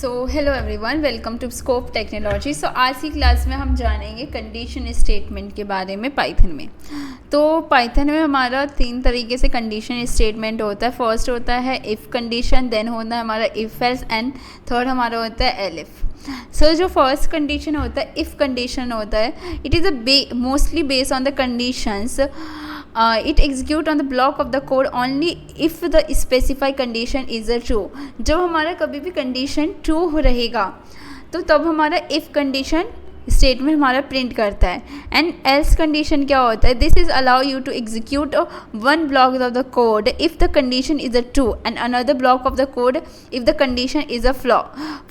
So hello everyone, welcome to Scope Technology. सो आज की क्लास में हम जानेंगे कंडीशन स्टेटमेंट के बारे में पाइथन में। तो पाइथन में हमारा 3 तरीके से कंडीशन स्टेटमेंट होता है। फर्स्ट होता है इफ़ कंडीशन, देन होता है हमारा इफ़ एल्स, एंड थर्ड हमारा होता है एलिफ। सो जो फर्स्ट कंडीशन होता है इफ़ कंडीशन होता है, it is a mostly based on the conditions it execute on the block of the code only if the specified condition is a true। जब हमारा कभी भी कंडीशन ट्रू हो रहेगा तो तब हमारा इफ़ कंडीशन स्टेटमेंट हमारा प्रिंट करता है। एंड एल्स कंडीशन क्या होता है, this is allow you to execute one block of the code if the condition is a true and another block of the code if the condition is a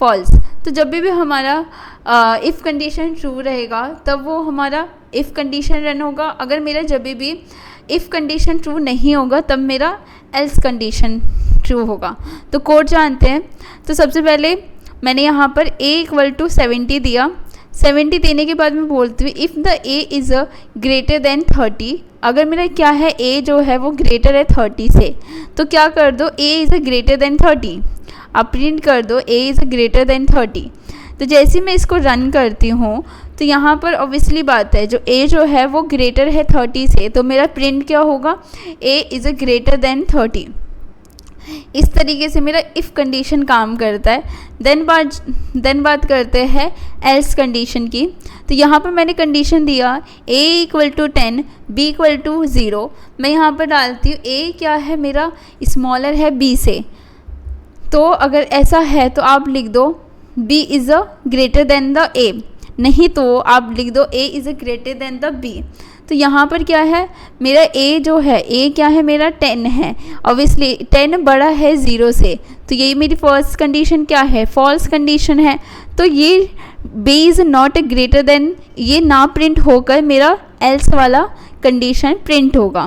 false. तो जब भी हमारा if condition true रहेगा तब वो हमारा if condition run होगा। अगर मेरा जब भी इफ़ कंडीशन ट्रू नहीं होगा तब मेरा एल्स कंडीशन ट्रू होगा। तो कोड जानते हैं। तो सबसे पहले मैंने यहाँ पर a = 70 दिया। 70 देने के बाद मैं बोलती हूँ if the a is greater than 30। अगर मेरा क्या है a जो है वो ग्रेटर है 30 से, तो क्या कर दो a इज़ ग्रेटर देन 30। आप प्रिंट कर दो a इज़ ग्रेटर देन 30। तो जैसे मैं इसको रन करती हूँ तो यहाँ पर ऑब्वियसली बात है, जो a जो है वो ग्रेटर है 30 से, तो मेरा प्रिंट क्या होगा, a इज़ ग्रेटर देन 30। इस तरीके से मेरा इफ़ कंडीशन काम करता है। देन बात करते हैं एल्स कंडीशन की। तो यहाँ पर मैंने कंडीशन दिया a = 10, b = 0। मैं यहाँ पर डालती हूँ a क्या है मेरा स्मॉलर है b से। तो अगर ऐसा है तो आप लिख दो b is greater than the a, नहीं तो आप लिख दो a is greater than the b। तो यहाँ पर क्या है मेरा a जो है a क्या है मेरा 10 है। ऑब्वियसली 10 बड़ा है 0 से, तो यही मेरी फर्स्ट कंडीशन क्या है, फॉल्स कंडीशन है। तो ये b is not greater than, ये ना प्रिंट होकर मेरा एल्स वाला कंडीशन प्रिंट होगा।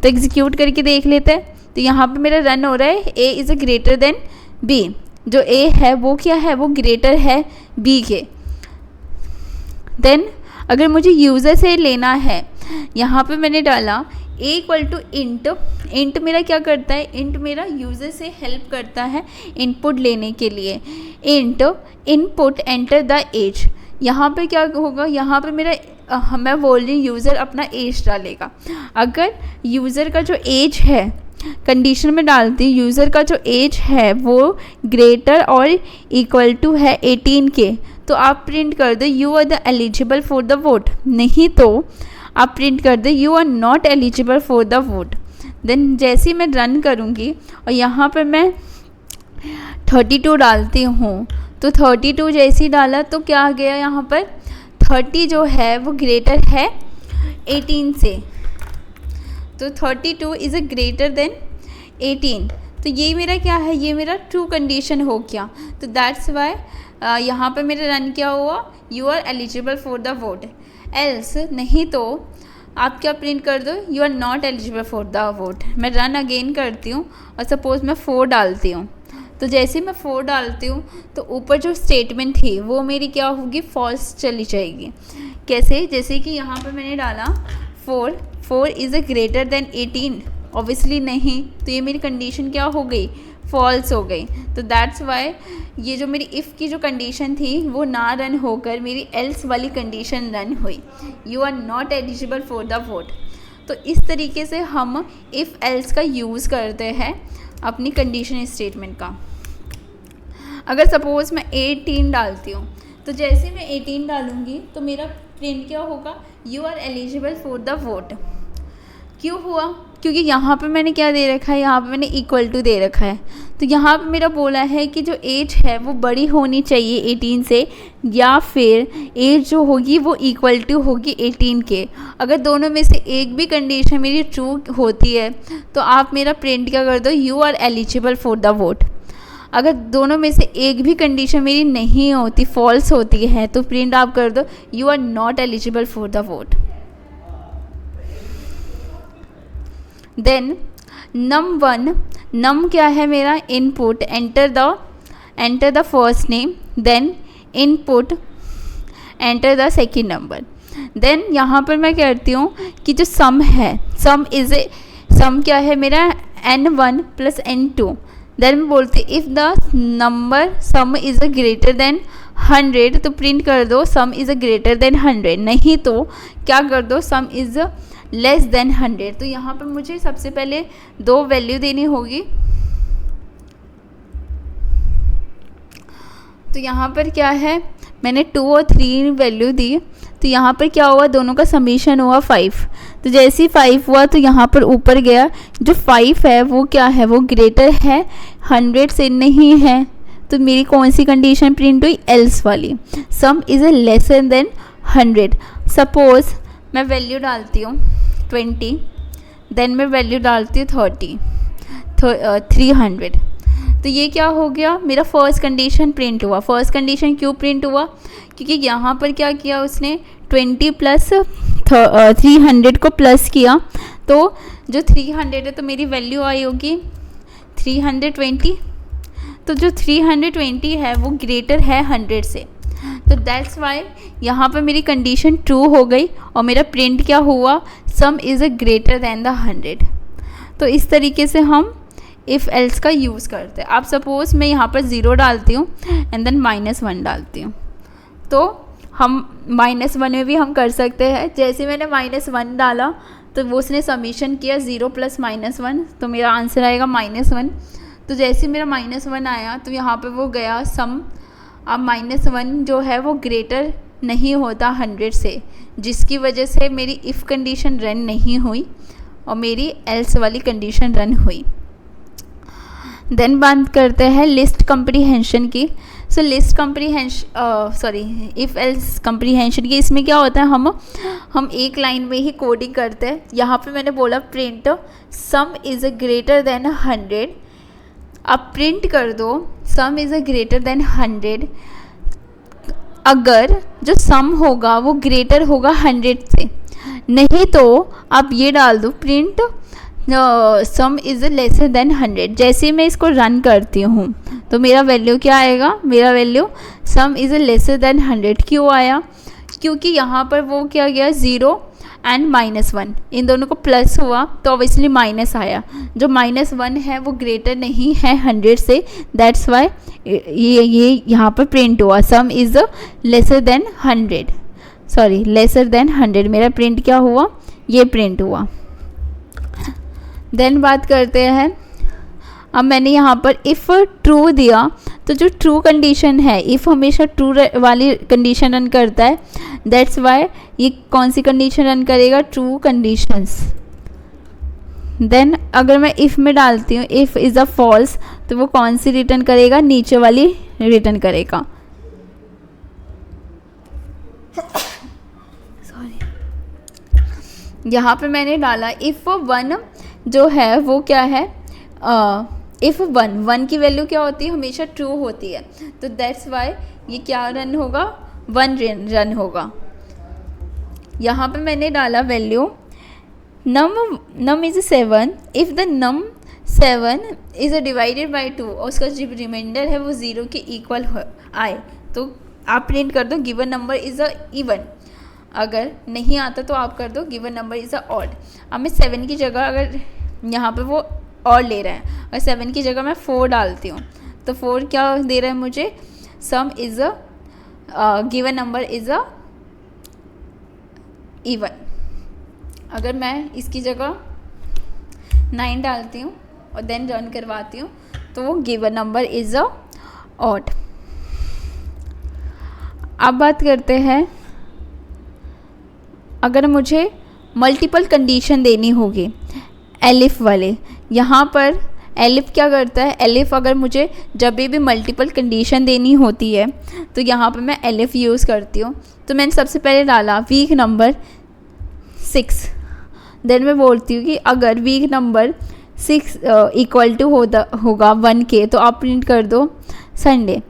तो एग्जीक्यूट करके देख लेते हैं। तो यहाँ पर मेरा रन हो रहा है a is greater than b। जो a है वो क्या है, वो ग्रेटर है b के। देन अगर मुझे यूज़र से लेना है, यहाँ पे मैंने डाला a = इंट मेरा क्या करता है, इंट मेरा यूज़र से हेल्प करता है इनपुट लेने के लिए। Int input enter the age. यहाँ पे क्या होगा, यहाँ पे मेरा मैं बोल रही हूँ यूज़र अपना एज डालेगा। अगर यूज़र का जो एज है, कंडीशन में डालती हूँ यूज़र का जो एज है वो ग्रेटर और इक्वल टू है 18 के, तो आप प्रिंट कर दो you are the eligible for the vote, नहीं तो आप प्रिंट कर दो you are not eligible for the vote. Then जैसे ही मैं रन करूँगी और यहाँ पर मैं 32 डालती हूँ, तो 32 जैसे ही डाला तो क्या आ गया, यहाँ पर 30 जो है वो ग्रेटर है 18 से, तो 32 इज़ ग्रेटर देन 18। तो ये मेरा क्या है, ये मेरा ट्रू कंडीशन हो गया। तो दैट्स वाई यहाँ पे मेरा रन क्या हुआ, you are eligible for the vote. Else नहीं तो आप क्या प्रिंट कर दो, you are not eligible for the vote. मैं रन अगेन करती हूँ और सपोज़ मैं 4 डालती हूँ। तो जैसे मैं 4 डालती हूँ तो ऊपर जो स्टेटमेंट थी वो मेरी क्या होगी, फॉल्स चली जाएगी। कैसे, जैसे कि यहाँ पर मैंने डाला 4 इज़ ग्रेटर देन 18, ऑब्वियसली नहीं, तो ये मेरी कंडीशन क्या हो गई, फॉल्स हो गई। तो दैट्स वाई ये जो मेरी इफ़ की जो कंडीशन थी वो ना रन होकर मेरी एल्स वाली कंडीशन रन हुई, you are not eligible for the vote. तो इस तरीके से हम इफ़ एल्स का यूज़ करते हैं अपनी कंडीशन स्टेटमेंट का। अगर सपोज़ मैं 18 डालती हूँ, तो जैसे मैं 18 डालूँगी तो मेरा प्रिंट क्या होगा, you are eligible for the vote. क्यों हुआ, क्योंकि यहाँ पे मैंने क्या दे रखा है, यहाँ पे मैंने इक्वल टू दे रखा है। तो यहाँ पे मेरा बोला है कि जो एज है वो बड़ी होनी चाहिए 18 से, या फिर एज जो होगी वो इक्वल टू होगी 18 के। अगर दोनों में से एक भी कंडीशन मेरी ट्रू होती है तो आप मेरा प्रिंट क्या कर दो, you are eligible for the vote. अगर दोनों में से एक भी कंडीशन मेरी नहीं होती, फॉल्स होती है, तो प्रिंट आप कर दो you are not eligible for the vote. Then num1, num क्या है मेरा input, enter the first name, then input enter the second number. Then यहाँ पर मैं कहती हूँ कि जो सम है, सम क्या है मेरा n1 + n2, देन मैं बोलती if the number some is a greater than 100 तो प्रिंट कर दो सम इज़ अ ग्रेटर देन 100, नहीं तो क्या कर दो सम इज़ लेस देन 100। तो यहाँ पर मुझे सबसे पहले दो वैल्यू देनी होगी। तो यहाँ पर क्या है, मैंने 2 और 3 वैल्यू दी, तो यहाँ पर क्या हुआ, दोनों का समीशन हुआ 5। तो जैसे ही 5 हुआ तो यहाँ पर ऊपर गया, जो 5 है वो क्या है, वो ग्रेटर है 100 से नहीं है। तो मेरी कौन सी कंडीशन प्रिंट हुई, एल्स वाली, सम is a lesser than 100। Suppose मैं वैल्यू डालती हूँ 20, देन मैं वैल्यू डालती हूँ 300। तो ये क्या हो गया, मेरा फर्स्ट कंडीशन प्रिंट हुआ। फर्स्ट कंडीशन क्यों प्रिंट हुआ, क्योंकि यहाँ पर क्या किया उसने 20 प्लस 300 को प्लस किया, तो जो 300 है तो मेरी वैल्यू आई होगी 320। तो जो 320 है वो ग्रेटर है 100 से, तो दैट्स वाई यहाँ पर मेरी कंडीशन ट्रू हो गई और मेरा प्रिंट क्या हुआ, सम is a greater than the 100। तो इस तरीके से हम इफ़ एल्स का यूज़ करते हैं। आप सपोज़ मैं यहाँ पर 0 डालती हूँ एंड देन -1 डालती हूँ, तो हम -1 में भी हम कर सकते हैं। जैसे मैंने -1 डाला तो वो उसने समीशन किया 0 + -1, तो मेरा आंसर आएगा -1। तो जैसे मेरा -1 आया तो यहाँ पे वो गया सम। अब -1 जो है वो ग्रेटर नहीं होता 100 से, जिसकी वजह से मेरी इफ़ कंडीशन रन नहीं हुई और मेरी एल्स वाली कंडीशन रन हुई। देन बात करते हैं लिस्ट कम्प्रीहेंशन की। So list comprehension if else comprehension की, इसमें क्या होता है, हम एक लाइन में ही कोडिंग करते हैं। यहाँ पे मैंने बोला print some is a greater than 100। अब प्रिंट कर दो सम इज़ अ ग्रेटर देन 100 अगर जो सम होगा वो ग्रेटर होगा 100 से, नहीं तो आप ये डाल दो print some is lesser than 100। जैसे मैं इसको रन करती हूँ तो मेरा वैल्यू क्या आएगा, मेरा value some is lesser than 100 क्यों आया, क्योंकि यहाँ पर वो क्या गया 0 एंड -1, इन दोनों को प्लस हुआ तो ऑब्वियसली माइनस आया। जो -1 है वो ग्रेटर नहीं है 100 से, दैट्स वाई ये यहाँ पर प्रिंट हुआ सम इज़ लेसर देन 100। मेरा प्रिंट क्या हुआ, ये प्रिंट हुआ। देन बात करते हैं, अब मैंने यहाँ पर इफ़ ट्रू दिया, तो जो ट्रू कंडीशन है, इफ़ हमेशा ट्रू वाली कंडीशन रन करता है, दैट्स वाई ये कौन सी कंडीशन रन करेगा, ट्रू कंडीशंस। देन अगर मैं इफ़ में डालती हूँ इफ़ इज़ अ फॉल्स, तो वो कौन सी रिटर्न करेगा, नीचे वाली रिटर्न करेगा। सॉरी, यहाँ पे मैंने डाला इफ़ 1 जो है वो क्या है, इफ़ 1 की वैल्यू क्या होती है, हमेशा ट्रू होती है, तो दैट्स वाई ये क्या रन होगा, 1 रन होगा। यहाँ पे मैंने डाला value num is 7, if the num 7 is divided by 2 और उसका जो रिमाइंडर है वो 0 के इक्वल आए, तो आप प्रिंट कर दो given number is a even. अगर नहीं आता तो आप कर दो given number is a odd. अब मैं 7 की जगह, अगर यहाँ पे वो और ले रहा है, और 7 की जगह मैं 4 डालती हूँ, तो 4 क्या दे रहा है मुझे, सम is a given number is a even. अगर मैं इसकी जगह 9 डालती हूँ और देन रन करवाती हूँ तो वो given number is a odd. अब बात करते हैं, अगर मुझे मल्टीपल कंडीशन देनी होगी एलिफ वाले, यहाँ पर एलिफ क्या करता है, एलिफ अगर मुझे जब भी मल्टीपल कंडीशन देनी होती है तो यहाँ पर मैं एलिफ यूज़ करती हूँ। तो मैंने सबसे पहले डाला वीक नंबर 6, देन मैं बोलती हूँ कि अगर वीक नंबर 6 इक्वल टू होगा 1 के, तो आप प्रिंट कर दो संडे।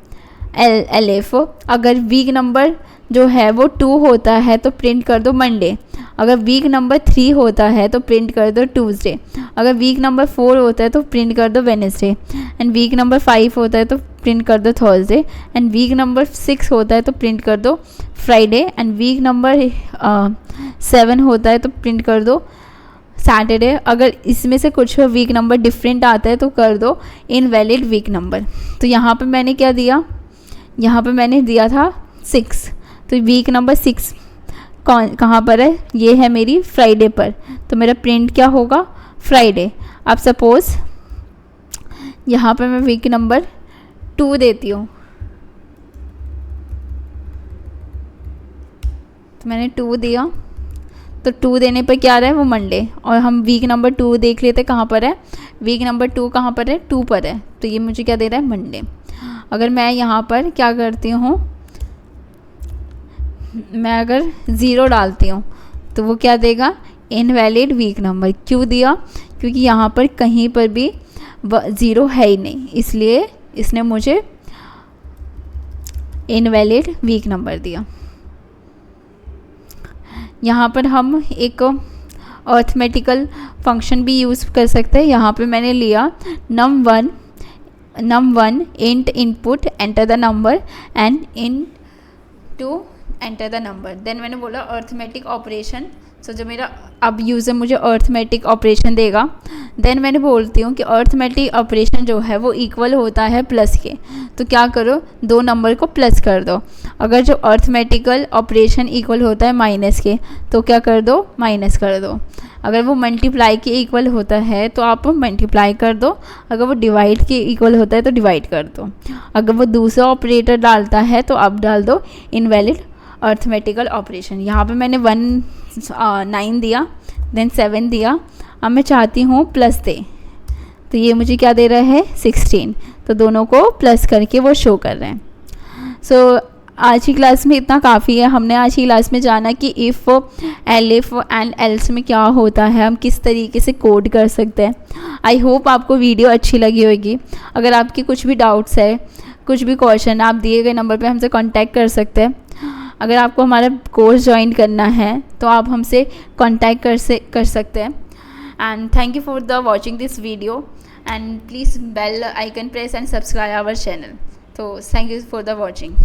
एलिफ अगर वीक नंबर जो है वो 2 होता है तो प्रिंट कर दो मंडे। अगर वीक नंबर 3 होता है तो प्रिंट कर दो ट्यूसडे। अगर वीक नंबर 4 होता है तो प्रिंट कर दो वेडनेसडे। एंड वीक नंबर 5 होता है तो प्रिंट कर दो थर्सडे। एंड वीक नंबर 6 होता है तो प्रिंट कर दो फ्राइडे। एंड वीक नंबर 7 होता है तो प्रिंट कर दो सैटरडे, अगर इसमें से कुछ वीक नंबर डिफरेंट आता है तो कर दो इनवैलिड वीक नंबर। तो यहाँ पे मैंने क्या दिया, यहाँ पे मैंने दिया था 6, तो वीक नंबर 6 कहाँ पर है, ये है मेरी फ्राइडे पर, तो मेरा प्रिंट क्या होगा, फ्राइडे। अब सपोज़ यहाँ पर मैं वीक नंबर 2 देती हूँ, तो मैंने 2 दिया, तो 2 देने पर क्या रहा है वो मंडे, और हम वीक नंबर 2 देख लेते कहाँ पर है, वीक नंबर 2 कहाँ पर है, 2 पर है, तो ये मुझे क्या दे रहा है, मंडे। अगर मैं यहाँ पर क्या करती हूँ, मैं अगर 0 डालती हूँ तो वो क्या देगा, इनवैलिड वीक नंबर। क्यों दिया, क्योंकि यहाँ पर कहीं पर भी 0 है ही नहीं, इसलिए इसने मुझे इनवैलिड वीक नंबर दिया। यहाँ पर हम एक अर्थमेटिकल फंक्शन भी यूज़ कर सकते हैं। यहाँ पे मैंने लिया num1 int input enter the number and into enter the number, then मैंने बोला अर्थमेटिक ऑपरेशन। सो जो मेरा अब यूज़र मुझे अर्थमेटिक ऑपरेशन देगा, देन मैंने बोलती हूँ कि अर्थमेटिक ऑपरेशन जो है वो इक्वल होता है प्लस के, तो क्या करो, 2 नंबर को प्लस कर दो। अगर जो अर्थमेटिकल ऑपरेशन इक्वल होता है माइनस के, तो क्या कर दो, माइनस कर दो। अगर वो मल्टीप्लाई के इक्वल होता है तो आप मल्टीप्लाई कर दो, अगर वो डिवाइड के इक्वल होता है तो डिवाइड कर दो। अगर वो दूसरा ऑपरेटर डालता है तो आप डाल दो इनवैलिड अर्थमेटिकल ऑपरेशन। यहाँ पे मैंने 9 दिया, देन 7 दिया, अब मैं चाहती हूँ प्लस दे, तो ये मुझे क्या दे रहा है, 16, तो दोनों को प्लस करके वो शो कर रहे हैं। सो आज की क्लास में इतना काफ़ी है। हमने आज की क्लास में जाना कि इफ़, एलिफ एंड एल्स में क्या होता है, हम किस तरीके से कोड कर सकते हैं। आई होप आपको वीडियो अच्छी लगी होगी। अगर आपकी कुछ भी डाउट्स है, कुछ भी क्वेश्चन, आप दिए गए नंबर पे हमसे कांटेक्ट कर सकते हैं। अगर आपको हमारा कोर्स ज्वाइन करना है तो आप हमसे कांटेक्ट कर सकते हैं। And thank you for the watching this video, and please bell icon press and subscribe our channel. तो thank you for the watching.